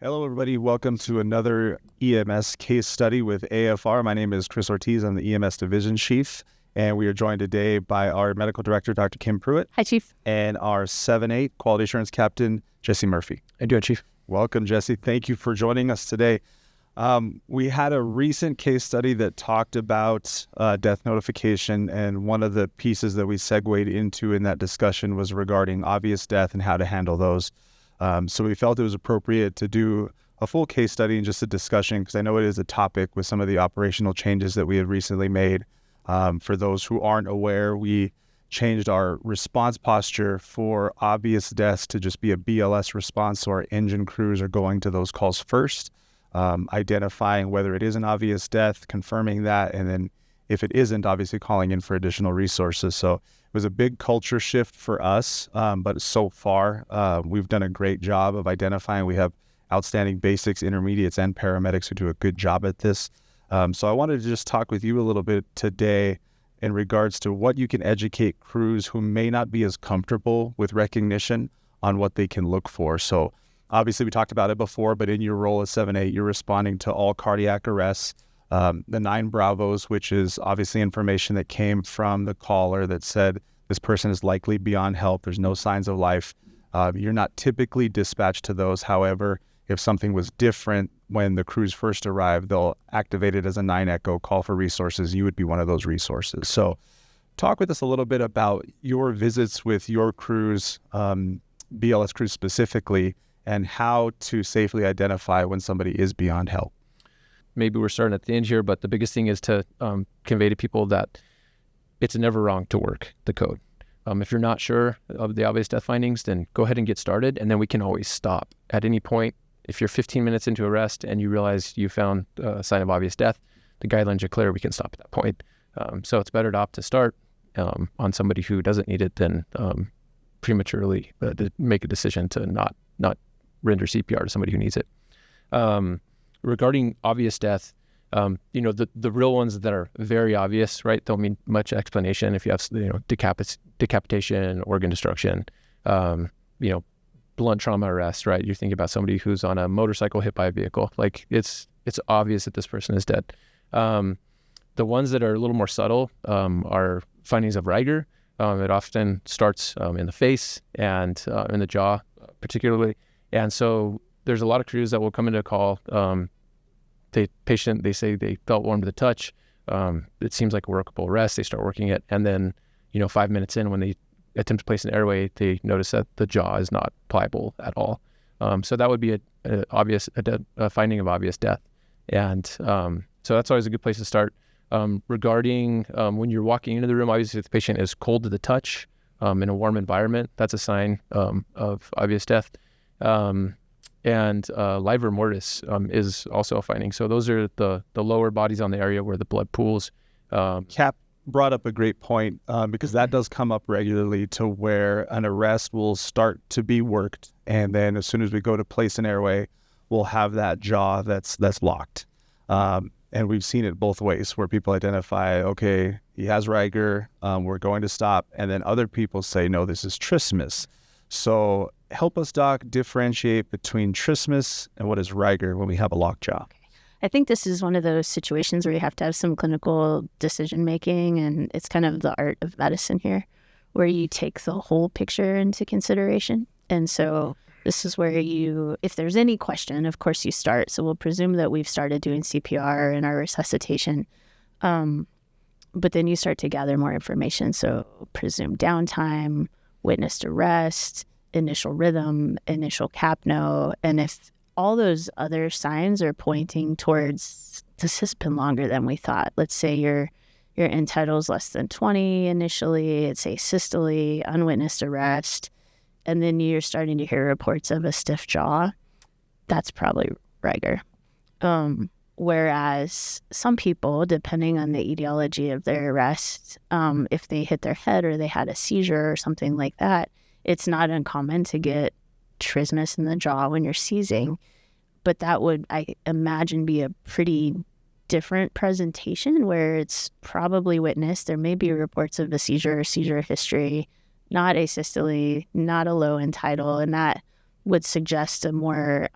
Hello, everybody. Welcome to another EMS case study with AFR. My name is Chris Ortiz. I'm the EMS division chief, and we are joined today by our medical director, Dr. Kim Pruitt. Hi, Chief. And our 7-8 quality assurance captain, Jesse Murphy. How you doing, Chief? Welcome, Jesse. Thank you for joining us today. We had a recent case study that talked about death notification, and one of the pieces that we segued into in that discussion was regarding obvious death and how to handle those. So we felt it was appropriate to do a full case study and just a discussion, because I know it is a topic with some of the operational changes that we had recently made. For those who aren't aware, we changed our response posture for obvious deaths to just be a BLS response. So our engine crews are going to those calls first, identifying whether it is an obvious death, confirming that, and then if it isn't, obviously calling in for additional resources. So it was a big culture shift for us, but so far we've done a great job of identifying. We have outstanding basics, intermediates, and paramedics who do a good job at this. So I wanted to just talk with you a little bit today in regards to what you can educate crews who may not be as comfortable with recognition on what they can look for. So obviously we talked about it before, but in your role as 7-8, you're responding to all cardiac arrests. The 9 Bravos, which is obviously information that came from the caller that said this person is likely beyond help, there's no signs of life. You're not typically dispatched to those. However, if something was different when the crews first arrived, they'll activate it as a 9 Echo, call for resources. You would be one of those resources. So talk with us a little bit about your visits with your crews, BLS crews specifically, and how to safely identify when somebody is beyond help. Maybe we're starting at the end here, but the biggest thing is to convey to people that it's never wrong to work the code. If you're not sure of the obvious death findings, then go ahead and get started, and then we can always stop at any point. If you're 15 minutes into arrest and you realize you found a sign of obvious death, the guidelines are clear, we can stop at that point. So it's better to opt to start on somebody who doesn't need it than prematurely to make a decision to not render CPR to somebody who needs it. Regarding obvious death, the real ones that are very obvious, right, don't need much explanation. If you have, decapitation, organ destruction, blunt trauma arrest, right? You're thinking about somebody who's on a motorcycle hit by a vehicle. Like it's obvious that this person is dead. The ones that are a little more subtle are findings of rigor. It often starts in the face and in the jaw, particularly. And so there's a lot of crews that will come into a call. They say they felt warm to the touch. It seems like a workable arrest. They start working it, and then 5 minutes in, when they attempt to place an airway, they notice that the jaw is not pliable at all. So that would be a finding of obvious death, and so that's always a good place to start. Regarding when you're walking into the room, obviously if the patient is cold to the touch in a warm environment, that's a sign of obvious death. And livor mortis is also a finding. So those are the lower bodies on the area where the blood pools. Cap brought up a great point because that does come up regularly, to where an arrest will start to be worked, and then as soon as we go to place an airway, we'll have that jaw that's locked. And we've seen it both ways, where people identify, okay, he has rigor, we're going to stop, and then other people say, no, this is trismus. So help us, Doc, differentiate between trismus and what is rigor when we have a locked jaw. I think this is one of those situations where you have to have some clinical decision making, and it's kind of the art of medicine here, where you take the whole picture into consideration. And so this is where if there's any question, of course you start. So we'll presume that we've started doing CPR and our resuscitation. But then you start to gather more information. So presumed downtime, witnessed arrest, initial rhythm, initial capno, and if all those other signs are pointing towards this has been longer than we thought. Let's say your end title's less than 20 initially, it's asystole, unwitnessed arrest, and then you're starting to hear reports of a stiff jaw, that's probably rigor. Whereas some people, depending on the etiology of their arrest, if they hit their head or they had a seizure or something like that, it's not uncommon to get trismus in the jaw when you're seizing. But that would, I imagine, be a pretty different presentation where it's probably witnessed. There may be reports of a seizure or seizure history, not asystole, not a low end tidal, and that would suggest a more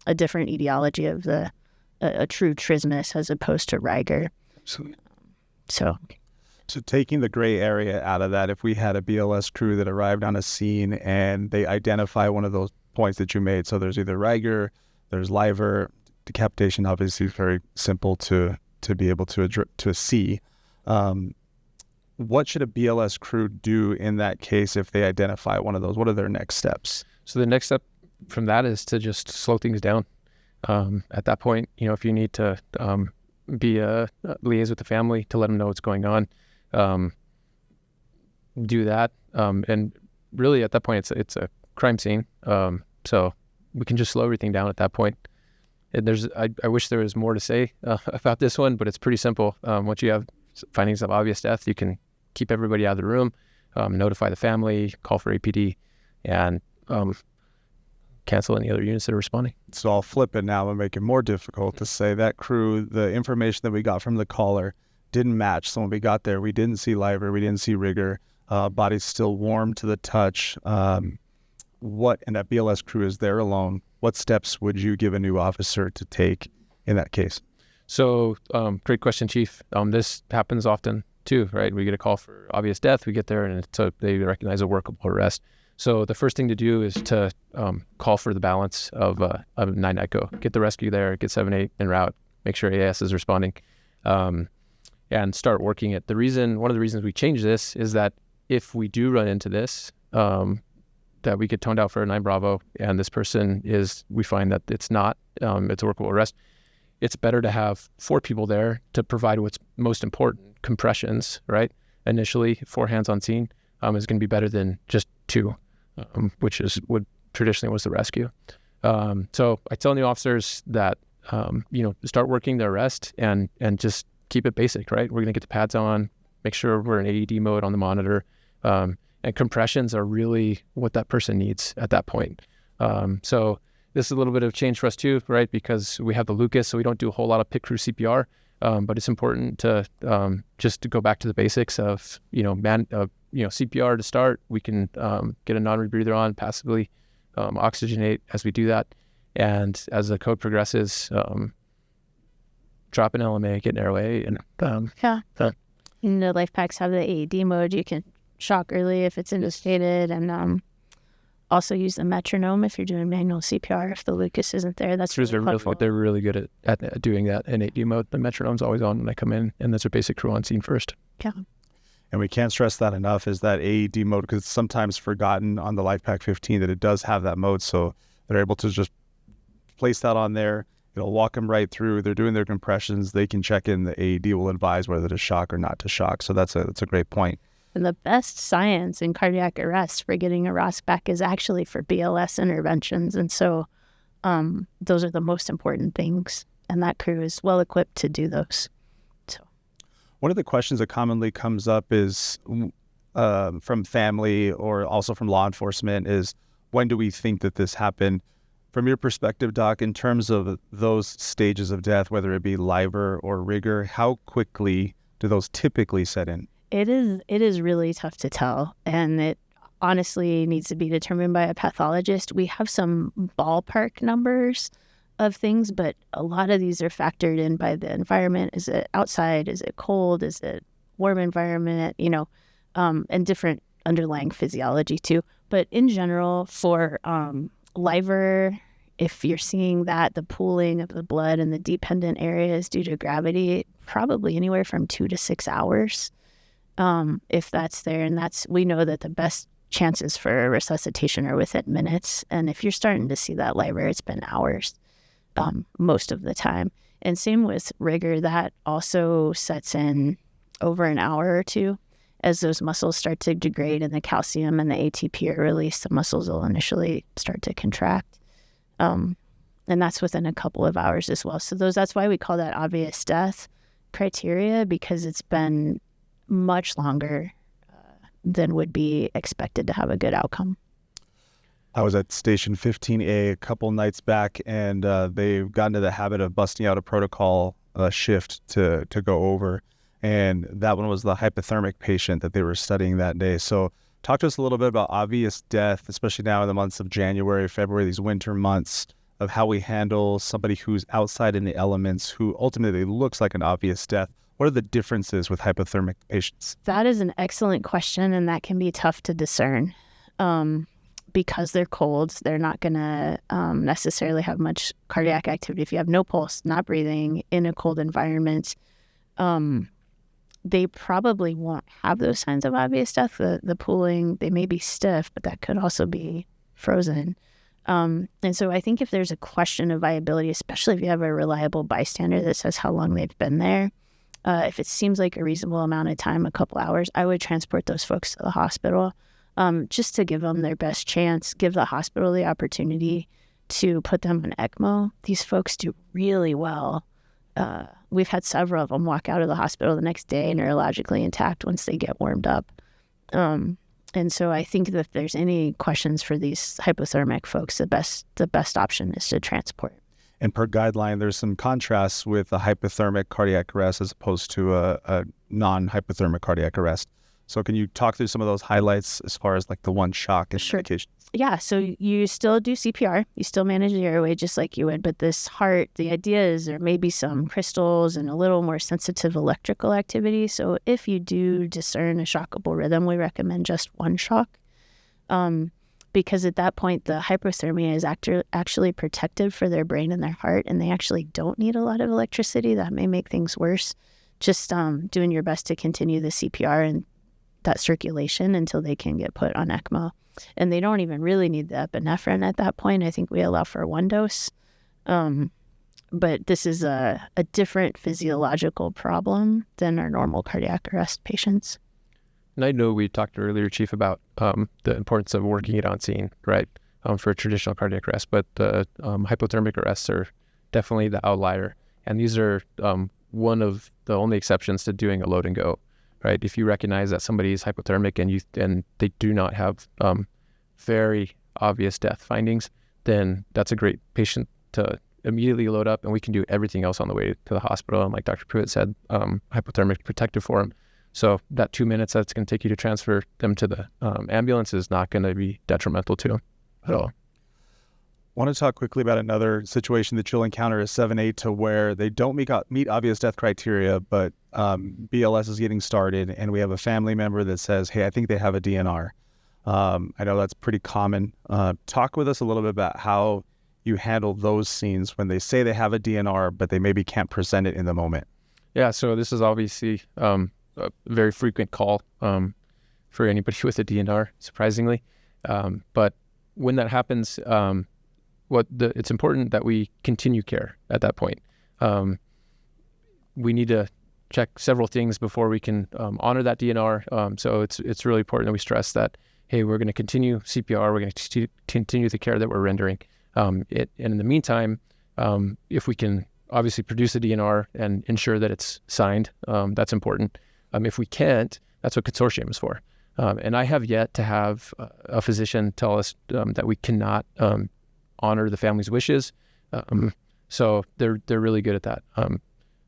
a different etiology of a true trismus as opposed to rigor. Absolutely. So taking the gray area out of that, if we had a BLS crew that arrived on a scene and they identify one of those points that you made, so there's either rigor, there's liver, decapitation obviously is very simple to be able to see. What should a BLS crew do in that case if they identify one of those? What are their next steps? So the next step from that is to just slow things down. At that point, if you need to liaise with the family to let them know what's going on, do that. And really at that point, it's a crime scene. So we can just slow everything down at that point. And I wish there was more to say about this one, but it's pretty simple. Once you have findings of obvious death, you can keep everybody out of the room, notify the family, call for APD, and cancel any other units that are responding. So I'll flip it now and make it more difficult to say that crew, the information that we got from the caller didn't match. So when we got there, we didn't see liver, we didn't see rigor, body's still warm to the touch. And that BLS crew is there alone. What steps would you give a new officer to take in that case? So great question, Chief. This happens often too, right? We get a call for obvious death. We get there and they recognize a workable arrest. So the first thing to do is to call for the balance of 9 ECHO. Get the rescue there, get 7-8 en route, make sure AS is responding, and start working it. One of the reasons we changed this is that if we do run into this, that we get toned out for a 9 Bravo, and this person we find that it's not, it's a workable arrest, it's better to have 4 people there to provide what's most important, compressions, right? Initially, 4 hands on scene is going to be better than just 2, which is what traditionally was the rescue. So I tell new officers that, start working the arrest and just keep it basic, right? We're going to get the pads on, make sure we're in AED mode on the monitor, and compressions are really what that person needs at that point. So this is a little bit of change for us too, right? Because we have the Lucas, so we don't do a whole lot of pit crew CPR, but it's important to just to go back to the basics of CPR to start. We can get a non-rebreather on passively, oxygenate as we do that, and as the code progresses, drop an LMA, get an airway, and the life packs have the AED mode. You can shock early if it's indicated, and also use the metronome if you're doing manual CPR if the Lucas isn't there. That's they're really good at doing that in AED mode. The metronome's always on when I come in, and that's our basic crew on scene first. Yeah. And we can't stress that enough, is that AED mode, because it's sometimes forgotten on the LifePak 15 that it does have that mode. So they're able to just place that on there. It'll walk them right through. They're doing their compressions. They can check in. The AED will advise whether to shock or not to shock. So that's a great point. And the best science in cardiac arrest for getting a ROSC back is actually for BLS interventions. And so those are the most important things. And that crew is well equipped to do those. One of the questions that commonly comes up is from family or also from law enforcement is, when do we think that this happened? From your perspective, Doc, in terms of those stages of death, whether it be liver or rigor, how quickly do those typically set in? It is really tough to tell, and it honestly needs to be determined by a pathologist. We have some ballpark numbers of things, but a lot of these are factored in by the environment. Is it outside? Is it cold? Is it warm environment? And different underlying physiology too. But in general, for liver, if you're seeing that the pooling of the blood in the dependent areas due to gravity, probably anywhere from 2 to 6 hours, if that's there. And we know that the best chances for resuscitation are within minutes. And if you're starting to see that liver, it's been hours most of the time. And same with rigor, that also sets in over an hour or two. As those muscles start to degrade and the calcium and the ATP are released, the muscles will initially start to contract. And that's within a couple of hours as well. So that's why we call that obvious death criteria, because it's been much longer than would be expected to have a good outcome. I was at Station 15A a couple nights back, and they've gotten into the habit of busting out a protocol shift to go over. And that one was the hypothermic patient that they were studying that day. So talk to us a little bit about obvious death, especially now in the months of January, February, these winter months. of how we handle somebody who's outside in the elements, who ultimately looks like an obvious death? What are the differences with hypothermic patients? That is an excellent question, and that can be tough to discern. Because they're cold, they're not going to necessarily have much cardiac activity. If you have no pulse, not breathing in a cold environment, they probably won't have those signs of obvious death. The pooling, they may be stiff, but that could also be frozen. And so I think if there's a question of viability, especially if you have a reliable bystander that says how long they've been there, if it seems like a reasonable amount of time, a couple hours, I would transport those folks to the hospital. Just to give them their best chance, give the hospital the opportunity to put them on ECMO. These folks do really well. We've had several of them walk out of the hospital the next day neurologically intact once they get warmed up. And so I think that if there's any questions for these hypothermic folks, the best option is to transport. And per guideline, there's some contrasts with a hypothermic cardiac arrest as opposed to a non-hypothermic cardiac arrest. So can you talk through some of those highlights as far as like the one shock and medication? Yeah, so you still do CPR. You still manage the airway just like you would. But this heart, the idea is there may be some crystals and a little more sensitive electrical activity. So if you do discern a shockable rhythm, we recommend just one shock. Because at that point, the hypothermia is actually protective for their brain and their heart, and they actually don't need a lot of electricity. That may make things worse. Just doing your best to continue the CPR and that circulation until they can get put on ECMO. And they don't even really need the epinephrine at that point. I think we allow for one dose. But this is a different physiological problem than our normal cardiac arrest patients. And I know we talked earlier, Chief, about the importance of working it on scene, right, for a traditional cardiac arrest. But the hypothermic arrests are definitely the outlier. And these are one of the only exceptions to doing a load and go. Right, if you recognize that somebody is hypothermic and they do not have very obvious death findings, then that's a great patient to immediately load up, and we can do everything else on the way to the hospital. And like Dr. Pruitt said, hypothermic protective for them. So that 2 minutes that's going to take you to transfer them to the ambulance is not going to be detrimental to them at all. I want to talk quickly about another situation that you'll encounter as 7A to where they don't meet obvious death criteria, but BLS is getting started, and we have a family member that says, hey, I think they have a DNR. I know that's pretty common. Talk with us a little bit about how you handle those scenes when they say they have a DNR, but they maybe can't present it in the moment. Yeah, so this is obviously a very frequent call for anybody with a DNR, surprisingly. But when that happens, it's important that we continue care at that point. We need to check several things before we can honor that DNR. So it's really important that we stress that, hey, we're going to continue CPR, we're going to continue the care that we're rendering. And in the meantime, if we can obviously produce a DNR and ensure that it's signed, that's important. If we can't, that's what consortium is for. And I have yet to have a physician tell us that we cannot honor the family's wishes. So they're really good at that.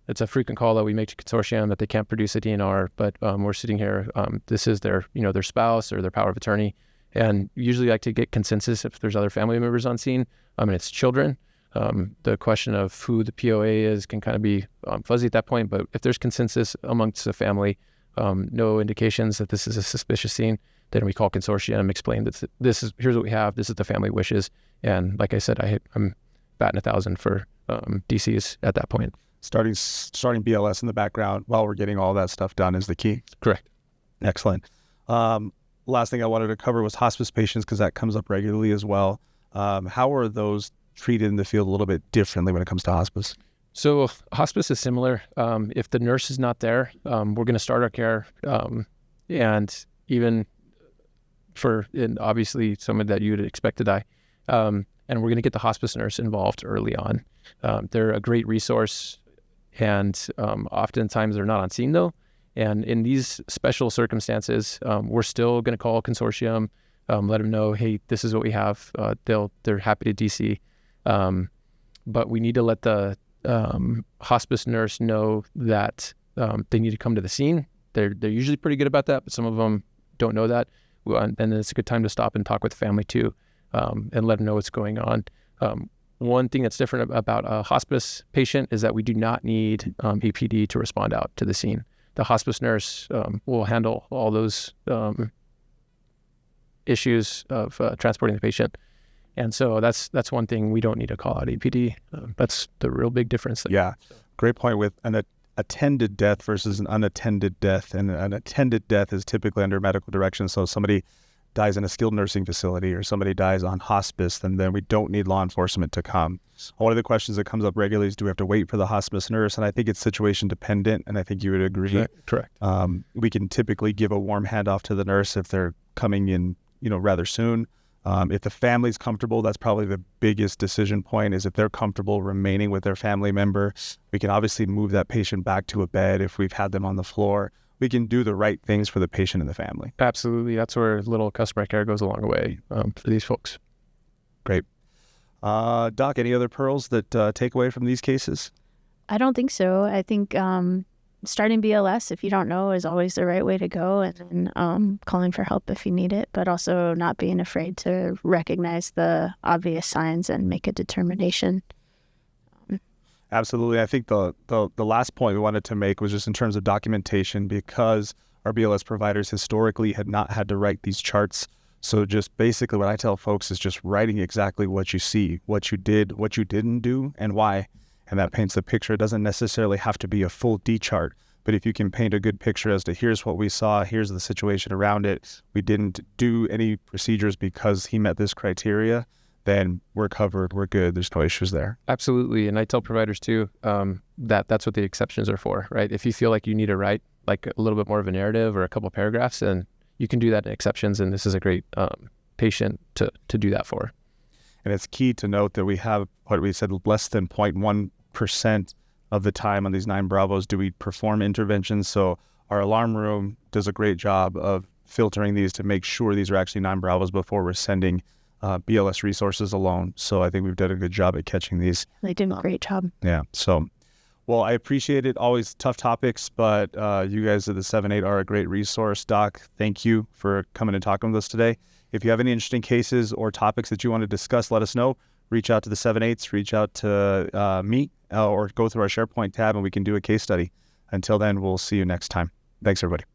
It's a frequent call that we make to consortium that they can't produce a DNR, but we're sitting here. This is their spouse or their power of attorney, and usually like to get consensus if there's other family members on scene. And it's children. The question of who the POA is can kind of be fuzzy at that point, but if there's consensus amongst the family, no indications that this is a suspicious scene, then we call consortium, explain that here's what we have, this is the family wishes. And like I said, I'm batting 1,000 for DCs at that point. Starting BLS in the background while we're getting all that stuff done is the key. Correct. Excellent. Last thing I wanted to cover was hospice patients, because that comes up regularly as well. How are those treated in the field a little bit differently when it comes to hospice? So hospice is similar. If the nurse is not there, we're going to start our care. And even and obviously someone that you'd expect to die. And we're going to get the hospice nurse involved early on. They're a great resource, and oftentimes they're not on scene though. And in these special circumstances, we're still going to call a consortium, let them know, hey, this is what we have. They're happy to DC. But we need to let the hospice nurse know that they need to come to the scene. They're usually pretty good about that, but some of them don't know that. And it's a good time to stop and talk with the family too, and let them know what's going on. One thing that's different about a hospice patient is that we do not need APD to respond out to the scene. The hospice nurse will handle all those issues of transporting the patient. And so that's one thing we don't need to call out APD. That's the real big difference there. Yeah, great point with an attended death versus an unattended death. And an attended death is typically under medical direction. So if somebody dies in a skilled nursing facility or somebody dies on hospice, then we don't need law enforcement to come. One of the questions that comes up regularly is, do we have to wait for the hospice nurse? And I think it's situation dependent, and I think you would agree. Correct. We can typically give a warm handoff to the nurse if they're coming in, rather soon. If the family's comfortable, that's probably the biggest decision point, is if they're comfortable remaining with their family member. We can obviously move that patient back to a bed if we've had them on the floor. We can do the right things for the patient and the family. Absolutely. That's where little customer care goes a long way for these folks. Great. Doc, any other pearls that take away from these cases? I don't think so. I think starting BLS, if you don't know, is always the right way to go, and then calling for help if you need it, but also not being afraid to recognize the obvious signs and make a determination. Absolutely. I think the last point we wanted to make was just in terms of documentation, because our BLS providers historically had not had to write these charts. So just basically what I tell folks is just writing exactly what you see, what you did, what you didn't do, and why. And that paints the picture. It doesn't necessarily have to be a full D chart, but if you can paint a good picture as to here's what we saw, here's the situation around it, we didn't do any procedures because he met this criteria, then we're covered, we're good, there's no issues there. Absolutely. And I tell providers too, that's what the exceptions are for, right? If you feel like you need to write like a little bit more of a narrative or a couple paragraphs, then you can do that in exceptions. And this is a great patient to do that for. And it's key to note that we have, what we said, less than 0.1% of the time on these 9 Bravos do we perform interventions. So our alarm room does a great job of filtering these to make sure these are actually 9 Bravos before we're sending BLS resources alone. So I think we've done a good job at catching these. They did a great job. Yeah. So, well, I appreciate it. Always tough topics, but you guys at the 7-8 are a great resource. Doc, thank you for coming and talking with us today. If you have any interesting cases or topics that you want to discuss, let us know. Reach out to the 7-8s, reach out to me, or go through our SharePoint tab and we can do a case study. Until then, we'll see you next time. Thanks, everybody.